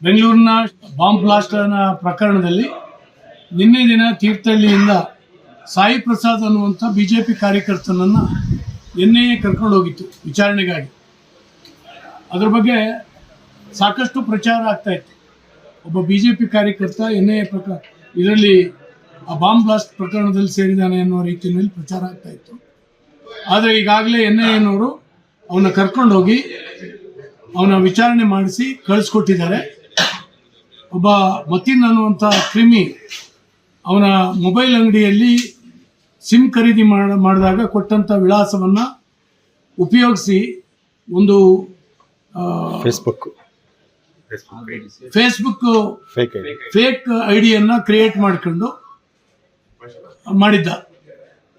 ಬೆಂಗಳೂರಿನ ಬಾಂಬ್ ಬ್ಲಾಸ್ಟರ್ನ ಪ್ರಕರಣದಲ್ಲಿ ನಿನ್ನೆ ದಿನ ತೀರ್ಥಹಳ್ಳಿಯಿಂದ ಸಾಯಿ ಪ್ರಸಾದ್ ಅನ್ನುವಂಥ ಬಿಜೆಪಿ ಕಾರ್ಯಕರ್ತನನ್ನು ಎನ್ಐಎ ಕರ್ಕೊಂಡು ಹೋಗಿತ್ತು ವಿಚಾರಣೆಗಾಗಿ. ಅದರ ಬಗ್ಗೆ ಸಾಕಷ್ಟು ಪ್ರಚಾರ ಆಗ್ತಾ ಇತ್ತು. ಒಬ್ಬ ಬಿಜೆಪಿ ಕಾರ್ಯಕರ್ತ ಎನ್ಐಎ ಇದರಲ್ಲಿ ಆ ಬಾಂಬ್ ಬ್ಲಾಸ್ಟ್ ಪ್ರಕರಣದಲ್ಲಿ ಸೇರಿದ್ದಾನೆ ಅನ್ನೋ ರೀತಿಯಲ್ಲಿ ಪ್ರಚಾರ ಆಗ್ತಾ ಇತ್ತು. ಆದರೆ ಈಗಾಗಲೇ ಎನ್ಐಎನವರು ಅವನ್ನ ಕರ್ಕೊಂಡು ಹೋಗಿ ಅವನ ವಿಚಾರಣೆ ಮಾಡಿಸಿ ಕಳಿಸ್ಕೊಟ್ಟಿದ್ದಾರೆ. ಒಬ್ಬ ಮತಿನ್ ಅನ್ನುವಂಥ ಕ್ರಿಮಿ ಅವನ ಮೊಬೈಲ್ ಅಂಗಡಿಯಲ್ಲಿ ಸಿಮ್ ಖರೀದಿ ಮಾಡಿದಾಗ ಕೊಟ್ಟಂಥ ವಿಳಾಸವನ್ನು ಉಪಯೋಗಿಸಿ ಒಂದು ಫೇಸ್ಬುಕ್ ಫೇಕ್ ಐಡಿಯನ್ನು ಕ್ರಿಯೇಟ್ ಮಾಡಿಕೊಂಡು ಮಾಡಿದ್ದ.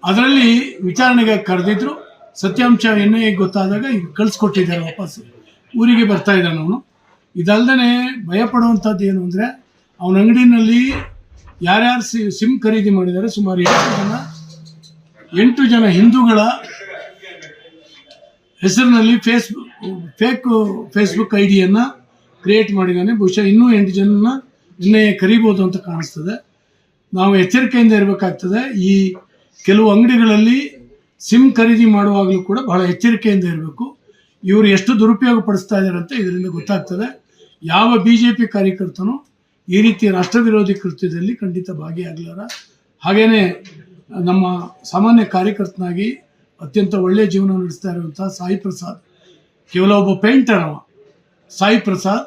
ಅದರಲ್ಲಿ ವಿಚಾರಣೆಗೆ ಕರೆದಿದ್ರು. ಸತ್ಯಾಂಶ ಎನ್ಐಎ ಗೊತ್ತಾದಾಗ ಈಗ ಕಳಿಸ್ಕೊಟ್ಟಿದ್ದಾರೆ, ವಾಪಸ್ ಊರಿಗೆ ಬರ್ತಾ ಇದ್ದಾನೆ ಅವನು. ಇದಲ್ಲದೆ ಭಯಪಡುವಂಥದ್ದು ಏನು ಅಂದರೆ, ಅವನ ಅಂಗಡಿನಲ್ಲಿ ಯಾರ್ಯಾರು ಸಿಮ್ ಖರೀದಿ ಮಾಡಿದ್ದಾರೆ ಸುಮಾರು 8 ಜನ ಹಿಂದೂಗಳ ಹೆಸರಿನಲ್ಲಿ ಫೇಸ್ಬುಕ್ ಐಡಿಯನ್ನು ಕ್ರಿಯೇಟ್ ಮಾಡಿದ್ದಾನೆ. ಬಹುಶಃ ಇನ್ನೂ 8 ಜನನ ಎನ್ಐಎ ಕರೀಬೋದು ಅಂತ ಕಾಣಿಸ್ತದೆ. ನಾವು ಎಚ್ಚರಿಕೆಯಿಂದ ಇರಬೇಕಾಗ್ತದೆ. ಈ ಕೆಲವು ಅಂಗಡಿಗಳಲ್ಲಿ ಸಿಮ್ ಖರೀದಿ ಮಾಡುವಾಗಲೂ ಕೂಡ ಬಹಳ ಎಚ್ಚರಿಕೆಯಿಂದ ಇರಬೇಕು. ಇವರು ಎಷ್ಟು ದುರುಪಯೋಗ ಪಡಿಸ್ತಾ ಇದ್ದಾರೆ ಅಂತ ಇದರಿಂದ ಗೊತ್ತಾಗ್ತದೆ. ಯಾವ ಬಿಜೆಪಿ ಕಾರ್ಯಕರ್ತನೂ ಈ ರೀತಿಯ ರಾಷ್ಟ್ರ ವಿರೋಧಿ ಕೃತ್ಯದಲ್ಲಿ ಖಂಡಿತ ಭಾಗಿಯಾಗಲಾರ. ಹಾಗೇನೆ ನಮ್ಮ ಸಾಮಾನ್ಯ ಕಾರ್ಯಕರ್ತನಾಗಿ ಅತ್ಯಂತ ಒಳ್ಳೆಯ ಜೀವನ ನಡೆಸ್ತಾ ಇರುವಂಥ ಸಾಯಿ ಪ್ರಸಾದ್, ಕೇವಲ ಒಬ್ಬ ಪೇಂಟರ್ ಅವ ಸಾಯಿ ಪ್ರಸಾದ್,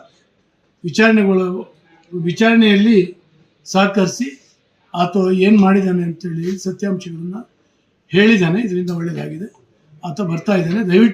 ವಿಚಾರಣೆಯಲ್ಲಿ ಸಹಕರಿಸಿ ಆತ ಏನು ಮಾಡಿದ್ದಾನೆ ಅಂತೇಳಿ ಸತ್ಯಾಂಶಗಳನ್ನು ಹೇಳಿದ್ದಾನೆ. ಇದರಿಂದ ಒಳ್ಳೆಯದಾಗಿದೆ. ಆತ ಬರ್ತಾ ಇದ್ದಾನೆ. ದಯವಿಟ್ಟು